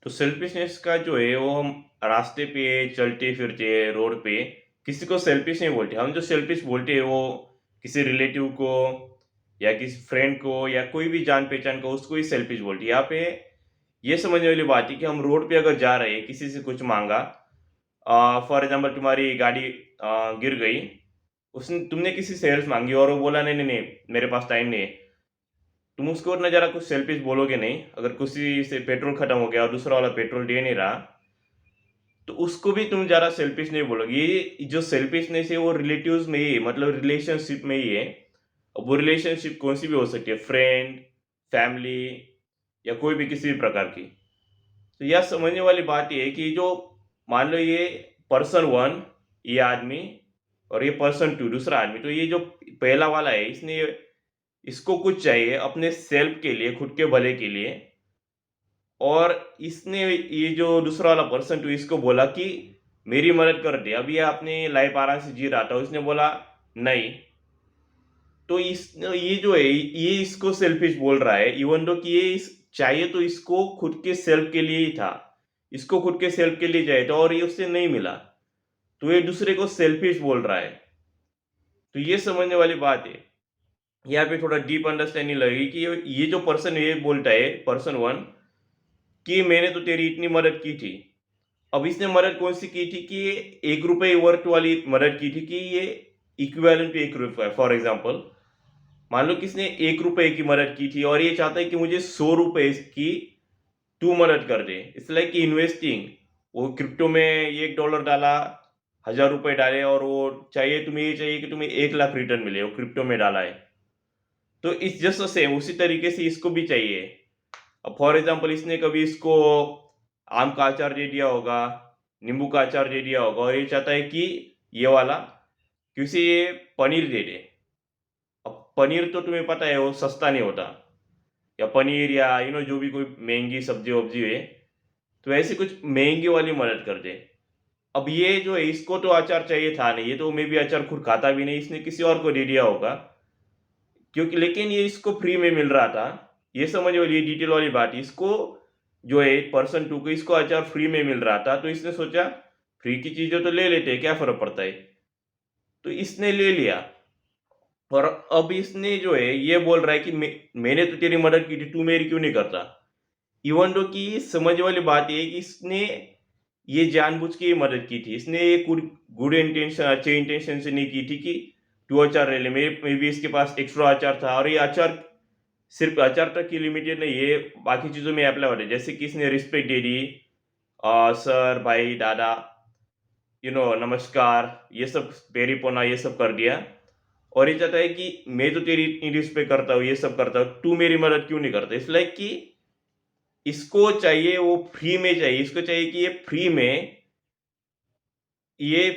तो सेल्फिशनेस का जो है वो हम रास्ते पे चलते फिरते रोड पे किसी को सेल्फिश नहीं बोलते। हम जो सेल्फिश बोलते हैं वो किसी रिलेटिव को या किसी फ्रेंड को या कोई भी जान पहचान को उसको ही सेल्फिश बोलते हैं। यहाँ पे ये समझने वाली बात है कि हम रोड पे अगर जा रहे हैं किसी से कुछ मांगा, फॉर एग्जाम्पल तुम्हारी गाड़ी गिर गई, उसने तुमने किसी से हेल्प मांगी और वो बोला नहीं नहीं नहीं मेरे पास टाइम नहीं है। तुम उसको ना जरा कुछ सेल्फिश बोलोगे नहीं। अगर किसी से पेट्रोल खत्म हो गया और दूसरा वाला पेट्रोल दे नहीं रहा, तो उसको भी तुम ज़्यादा सेल्फिश नहीं बोलोगे। ये जो सेल्फिशनेस है वो रिलेटिव्स में ही है, मतलब रिलेशनशिप में ही है। अब वो रिलेशनशिप कौन सी भी हो सकती है, फ्रेंड, फैमिली या कोई भी किसी भी प्रकार की। तो यह समझने वाली बात ये है कि जो मान लो ये पर्सन वन, ये आदमी, और ये पर्सन टू दूसरा आदमी, तो ये जो पहला वाला है इसने इसको कुछ चाहिए अपने सेल्फ के लिए, खुद के भले के लिए। और इसने ये जो दूसरा वाला पर्सन टू इसको बोला कि मेरी मदद कर दे। अब ये अपनी लाइफ आराम से जी रहा था, उसने बोला नहीं। तो इस ये जो है ये इसको सेल्फिश बोल रहा है, इवन दो कि ये चाहिए तो इसको खुद के सेल्फ के लिए ही था। इसको खुद के सेल्फ के लिए चाहिए था और ये उससे नहीं मिला, तो ये दूसरे को सेल्फिश बोल रहा है। तो ये समझने वाली बात है। यहाँ पे थोड़ा डीप अंडरस्टैंडिंग लगेगी कि ये जो पर्सन ये बोलता है, पर्सन वन, कि मैंने तो तेरी इतनी मदद की थी। अब इसने मदद कौन सी की थी कि ये 1 रुपए वर्थ वाली मदद की थी कि ये इक्विवेलेंट टू 1 रुपए। फॉर एग्जांपल मान लो किसने 1 रुपए की मदद की थी और ये चाहता है कि मुझे 100 रुपए की तू मदद कर दे। It's like investing. वो क्रिप्टो में $1 डाला, 1000 रुपए डाले और वो चाहिए, तुम्हें ये चाहिए कि तुम्हें 1 लाख रिटर्न मिले, वो क्रिप्टो में डाला है। तो इस जस्ट सेम उसी तरीके से इसको भी चाहिए। अब फॉर एग्जांपल इसने कभी इसको आम का अचार दे दिया होगा, नींबू का अचार दे दिया होगा और ये चाहता है कि ये वाला कि उसे ये पनीर दे दे। अब पनीर तो तुम्हें पता है वो सस्ता नहीं होता, या पनीर या जो भी कोई महंगी सब्जी वब्जी है, तो ऐसी कुछ महंगी वाली मदद कर दे। अब ये जो है इसको तो अचार चाहिए था नहीं, ये तो मे भी अचार खुद खाता भी नहीं, इसने किसी और को दे दिया होगा, क्योंकि लेकिन ये इसको फ्री में मिल रहा था। ये समझ वाली डिटेल वाली बात, इसको जो है पर्सन टू को इसको अचार फ्री में मिल रहा था, तो इसने सोचा फ्री की चीजें तो ले लेते हैं, क्या फर्क पड़ता है। तो इसने ले लिया और अब इसने जो है ये बोल रहा है कि मैंने तो तेरी मदद की थी, तू मेरी क्यों नहीं करता। इवन दो की समझ वाली बात ये है कि इसने ये जानबूझ के मदद की थी। इसने ये गुड इंटेंशन, अच्छे इंटेंशन से नहीं की थी कि तू अचार ले ले। मे बी इसके पास एक्स्ट्रा अचार था और ये अचार सिर्फ अचार तक ही लिमिटेड नहीं है, बाकी चीज़ों में अप्लाई होता है। जैसे कि इसने रिस्पेक्ट दे दी, सर, भाई, दादा, नमस्कार, ये सब पेरी पोना ये सब कर दिया। और ये चाहता है कि मैं तो तेरी इतनी रिस्पेक्ट करता हूँ, ये सब करता हूँ, तू मेरी मदद क्यों नहीं करता। इस लाइक कि इसको चाहिए वो फ्री में चाहिए, इसको चाहिए कि ये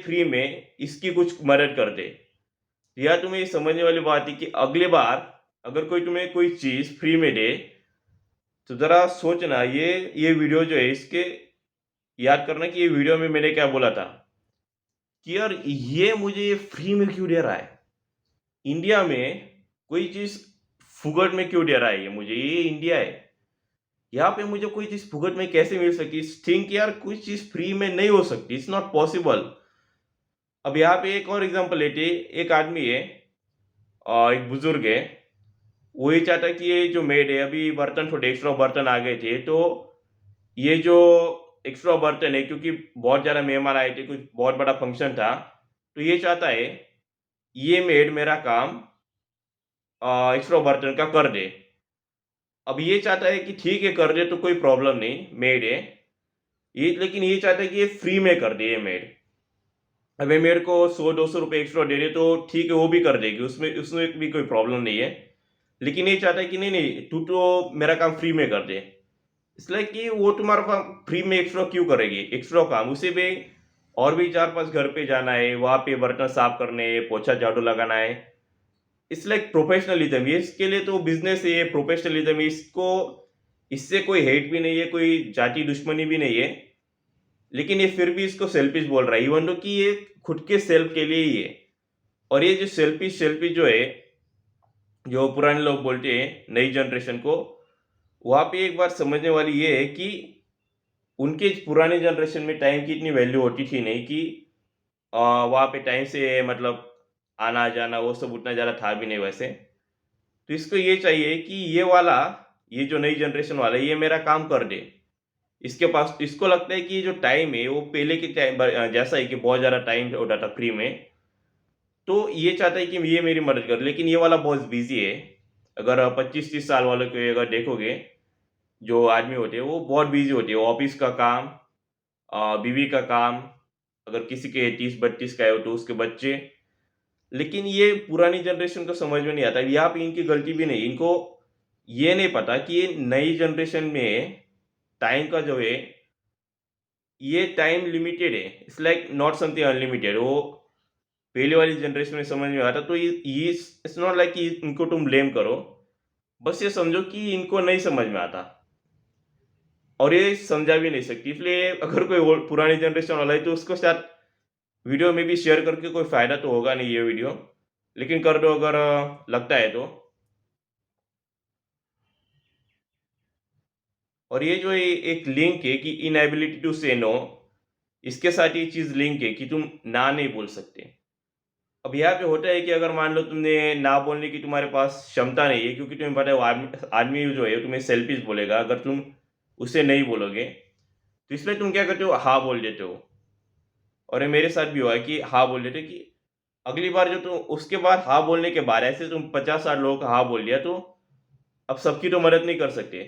फ्री में इसकी कुछ मदद कर दे। या तुम्हें ये समझने वाली बात है कि अगली बार अगर कोई तुम्हें कोई चीज़ फ्री में दे, तो ज़रा सोचना, ये वीडियो जो है इसके याद करना कि ये वीडियो में मैंने क्या बोला था कि यार ये मुझे फ्री में क्यों दे रहा है। इंडिया में कोई चीज़ फुकट में क्यों दे रहा है ये मुझे, ये इंडिया है। यहाँ पे मुझे कोई चीज़ फुकट में कैसे मिल सकती। थिंक यार कोई चीज़ फ्री में नहीं हो सकती, इट्स नॉट पॉसिबल। अब यहाँ पे एक और एग्जांपल लेते, एक आदमी है, एक बुजुर्ग है, वो ये चाहता है कि ये जो मेड है, अभी बर्तन थोड़े एक्स्ट्रा बर्तन आ गए थे, तो ये जो एक्स्ट्रा बर्तन है, क्योंकि बहुत ज़्यादा मेहमान आए थे, कुछ बहुत बड़ा फंक्शन था, तो ये चाहता है ये मेड मेरा काम एक्स्ट्रा बर्तन का कर दे। अब ये चाहता है कि ठीक है कर दे तो कोई प्रॉब्लम नहीं, मेड है ये, लेकिन ये चाहता है कि ये फ्री में कर दे ये मेड। अब ये मेड को 100-200 रुपये एक्स्ट्रा दे दे तो ठीक है, वो भी कर देगी, उसमें उसमें भी कोई प्रॉब्लम नहीं है। लेकिन ये चाहता है कि नहीं नहीं तू तो मेरा काम फ्री में कर दे। इसलिए कि वो तुम्हारा काम फ्री में एक्स्ट्रा क्यों करेगी, एक्स्ट्रा काम उसे भी और भी 4-5 घर पे जाना है, वहाँ पे बर्तन साफ करने है, पोछा झाड़ू लगाना है। इट्स लाइक प्रोफेशनलिज्म, ये इसके लिए तो बिजनेस है, ये प्रोफेशनलिज्म है। इसको इससे कोई हेट भी नहीं है, कोई जाति दुश्मनी भी नहीं है, लेकिन ये फिर भी इसको सेल्फिश बोल रहा है, इवन दो कि ये खुद के सेल्फ के लिए ही है। और ये जो सेल्फिश सेल्फिश जो है, जो पुराने लोग बोलते हैं नई जनरेशन को, वहाँ पे एक बात समझने वाली ये है कि उनके पुराने जनरेशन में टाइम की इतनी वैल्यू होती थी नहीं कि वहाँ पे टाइम से मतलब आना-जाना वो सब उतना ज़्यादा था भी नहीं वैसे। तो इसको ये चाहिए कि ये जो नई जनरेशन वाला है, ये मेरा काम कर दे। इसके पास इसको लगता है कि ये जो टाइम है, वो पहले के टाइम जैसा है कि बहुत ज़्यादा टाइम होता था फ्री में, तो ये चाहता है कि ये मेरी मदद करे, लेकिन ये वाला बहुत बिज़ी है। अगर 25-30 साल वालों को अगर देखोगे, जो आदमी होते हैं, वो बहुत बिज़ी होते हैं। ऑफ़िस का काम, बीवी का काम, अगर किसी के 30-32 का है, तो उसके बच्चे। लेकिन ये पुरानी जनरेशन को समझ में नहीं आता। यहाँ पे इनकी गलती भी नहीं, इनको ये नहीं पता कि ये नई जनरेशन में टाइम का जो है, ये टाइम लिमिटेड है। It's like not something unlimited. वो पहले वाली जनरेशन में समझ में आता, तो ये इट्स नॉट लाइक कि इनको तुम ब्लेम करो। बस ये समझो कि इनको नहीं समझ में आता और ये समझा भी नहीं सकती। इसलिए अगर कोई और पुरानी जनरेशन वाला है, तो उसको शायद वीडियो में भी शेयर करके कोई फ़ायदा तो होगा नहीं ये वीडियो, लेकिन कर दो अगर लगता है तो। और ये जो एक लिंक है कि इनएबिलिटी टू से नो, इसके साथ ये चीज़ लिंक है कि तुम ना नहीं बोल सकते। अब यहाँ पे होता है कि अगर मान लो तुमने ना बोलने की तुम्हारे पास क्षमता नहीं है, क्योंकि तुम्हें पता है वो आदमी आदमी जो है तुम्हें सेल्फिश बोलेगा अगर तुम उसे नहीं बोलोगे, तो इसलिए तुम क्या करते हो, हाँ बोल देते हो। और ये मेरे साथ भी हुआ है कि हाँ बोल देते कि अगली बार जो तुम उसके बाद हाँ बोलने के बाद ऐसे तुम 50-60 लोगों का हाँ बोल दिया, तो अब सबकी तो मदद नहीं कर सकते।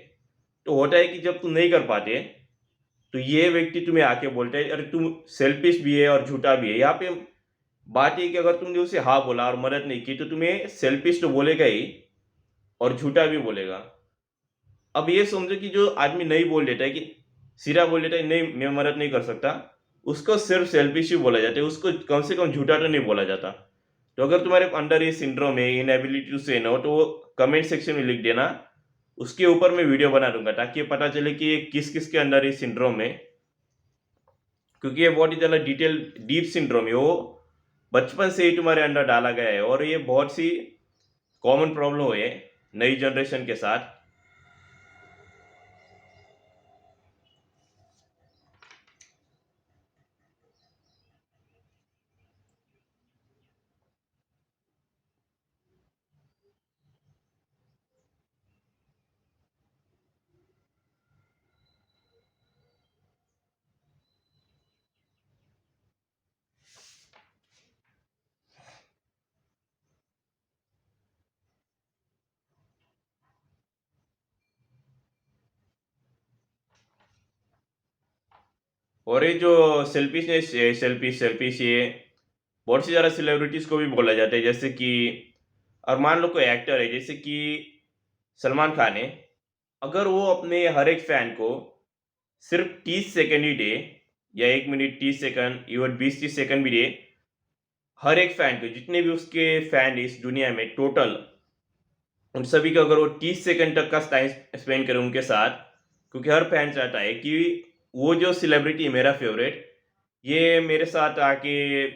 तो होता है कि जब तुम नहीं कर पाते, तो ये व्यक्ति तुम्हें आके बोलता है, अरे तुम सेल्फिश भी है और झूठा भी है। यहाँ पे बात ये है कि अगर तुमने उसे हाँ बोला और मदद नहीं की, तो तुम्हें सेल्फिश तो बोलेगा ही और झूठा भी बोलेगा। अब ये समझो कि जो आदमी नहीं बोल देता है, कि सीधा बोल देता है नहीं मैं मदद नहीं कर सकता, उसको सिर्फ सेल्फिश ही बोला जाता है, उसको कम से कम झूठा तो नहीं बोला जाता। तो अगर तुम्हारे अंडर ये सिंड्रोम है, इनएबिलिटी टू से नो, तो वो कमेंट सेक्शन में लिख देना। उसके ऊपर मैं वीडियो बना दूंगा ताकि ये पता चले कि ये किस-किस के अंदर ये सिंड्रोम है। क्योंकि ये बहुत ही ज़्यादा डीप सिंड्रोम है, वो बचपन से ही तुम्हारे अंदर डाला गया है और ये बहुत सी कॉमन प्रॉब्लम है नई जनरेशन के साथ। और ये जो सेल्फिशनेस है, सेल्फिश ये बहुत सी ज़्यादा सेलिब्रिटीज़ को भी बोला जाता है, जैसे कि और मान लो कोई एक्टर है जैसे कि सलमान खान है, अगर वो अपने हर एक फैन को सिर्फ 30 सेकंड ही दे, या 1 मिनट 30 सेकंड, इवन 20-30 सेकंड भी दे, हर एक फैन को, जितने भी उसके फैन है इस दुनिया में टोटल, उन सभी को अगर वो 30 सेकंड तक का टाइम स्पेंड करे उनके साथ, क्योंकि हर फैन चाहता है कि वो जो सेलिब्रिटी है मेरा फ़ेवरेट, ये मेरे साथ आके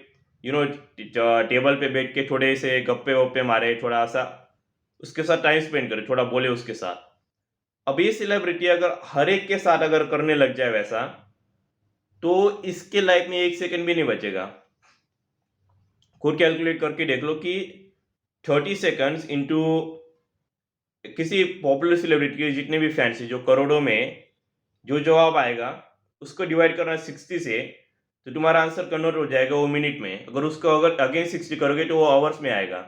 टेबल पे बैठ के थोड़े से गप्पे-वप्पे मारे, थोड़ा-सा उसके साथ टाइम स्पेंड करे, थोड़ा बोले उसके साथ। अब ये सेलिब्रिटी अगर हर एक के साथ अगर करने लग जाए वैसा, तो इसके लाइफ में 1 सेकंड भी नहीं बचेगा। खुद कैलकुलेट करके देख लो कि 30 सेकंड्स इंटू किसी पॉपुलर सेलिब्रिटी के जितने भी फैन्स हैं, जो करोड़ों में, जो जवाब आएगा, उसको डिवाइड करना 60 से, तो तुम्हारा आंसर कन्वर्ट हो जाएगा वो मिनट में। अगर उसको अगर अगेन 60 करोगे, तो वो आवर्स में आएगा।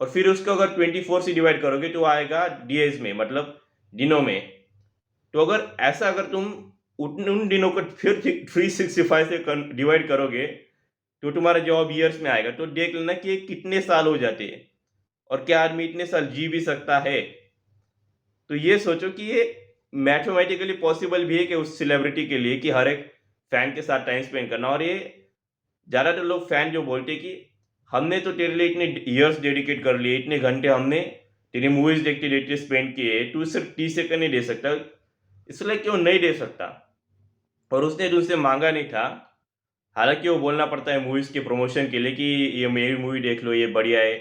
और फिर उसको अगर 24 से डिवाइड करोगे, तो वो आएगा डेज़ में, मतलब दिनों में। तो अगर ऐसा अगर तुम उन उन दिनों को फिर 365 से डिवाइड करोगे, तो तुम्हारा जवाब ईयर्स में आएगा। तो देख लेना कि ये कितने साल हो जाते हैं और क्या आदमी इतने साल जी भी सकता है। तो ये सोचो कि ये मैथमेटिकली पॉसिबल भी है कि उस सेलिब्रिटी के लिए कि हर एक फैन के साथ टाइम स्पेंड करना। और ये ज़्यादातर लोग फैन जो बोलते हैं कि हमने तो तेरे लिए इतने इयर्स डेडिकेट कर लिए, इतने घंटे हमने तेरी मूवीज देखते देखते स्पेंड किए, तू सिर्फ 30 सेकंड नहीं दे सकता, इसलिए क्यों नहीं दे सकता। और उसने तुमसे मांगा नहीं था। हालांकि वो बोलना पड़ता है मूवीज के प्रमोशन के लिए कि ये मेरी मूवी देख लो, ये बढ़िया है,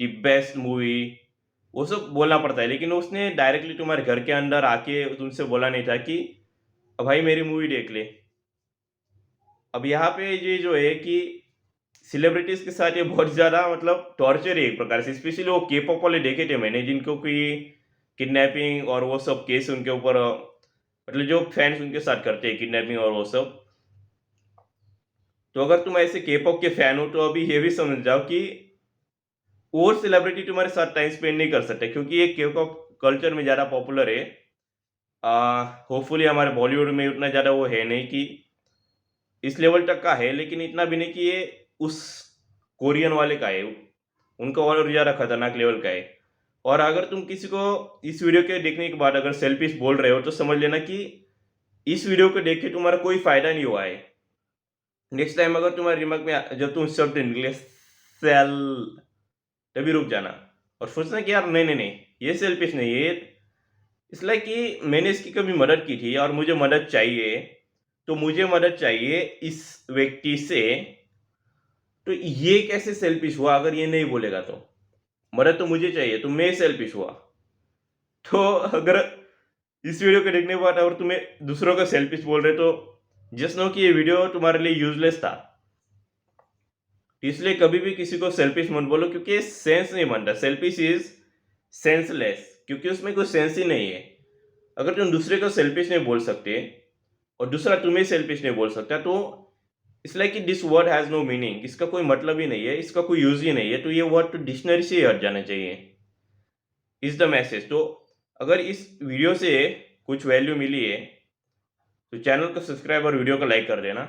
दी बेस्ट मूवी, वो सब बोलना पड़ता है। लेकिन उसने डायरेक्टली तुम्हारे घर के अंदर आके तुमसे बोला नहीं था कि अब भाई मेरी मूवी देख ले। अब यहाँ पे ये जो है कि सेलिब्रिटीज के साथ ये बहुत ज्यादा मतलब टॉर्चर है एक प्रकार से, स्पेशली वो के पॉप वाले देखे थे मैंने, जिनको कोई किडनैपिंग और वो सब केस उनके ऊपर मतलब जो फैंस उनके साथ करते हैं किडनैपिंग और वो सब। तो अगर तुम ऐसे के पॉप के फैन हो तो अभी ये भी समझ जाओ कि और सेलिब्रिटी तुम्हारे साथ टाइम स्पेंड नहीं कर सकते, क्योंकि ये के पॉप कल्चर में ज़्यादा पॉपुलर है। होपफुली हमारे बॉलीवुड में उतना ज़्यादा वो है नहीं कि इस लेवल तक का है, लेकिन इतना भी नहीं कि ये उस कोरियन वाले का है, उनका और ज़्यादा खतरनाक लेवल का है। और अगर तुम किसी को इस वीडियो के देखने के बाद अगर सेल्फिश बोल रहे हो तो समझ लेना कि इस वीडियो को देख के तुम्हारा कोई फायदा नहीं हुआ है। नेक्स्ट टाइम अगर तुम्हारे दिमाग में जब तुम शब्द निकले सेल, तभी रुक जाना और सोचना कि यार नहीं नहीं नहीं, ये सेल्फिश नहीं है, इसलिए कि मैंने इसकी कभी मदद की थी और मुझे मदद चाहिए, तो मुझे मदद चाहिए इस व्यक्ति से। तो ये कैसे सेल्फिश हुआ अगर ये नहीं बोलेगा तो? मदद तो मुझे चाहिए तो मैं सेल्फिश हुआ। तो अगर इस वीडियो को देखने के बाद अगर तुम्हें दूसरों का सेल्फिश बोल रहे तो जस्ट नो कि ये वीडियो तुम्हारे लिए यूजलेस था। इसलिए कभी भी किसी को सेल्फिश मत बोलो, क्योंकि सेंस नहीं बनता। सेल्फिश इज सेंसलेस, क्योंकि उसमें कोई सेंस ही नहीं है। अगर तुम दूसरे को सेल्फिश नहीं बोल सकते और दूसरा तुम्हें सेल्फिश नहीं बोल सकता, तो इट्स लाइक कि this word has no meaning, इसका कोई मतलब ही नहीं है, इसका कोई यूज ही नहीं है। तो ये वर्ड तो डिक्शनरी से ही हट जाना चाहिए, इज द मैसेज। तो अगर इस वीडियो से कुछ वैल्यू मिली है तो चैनल को सब्सक्राइब और वीडियो को लाइक कर देना।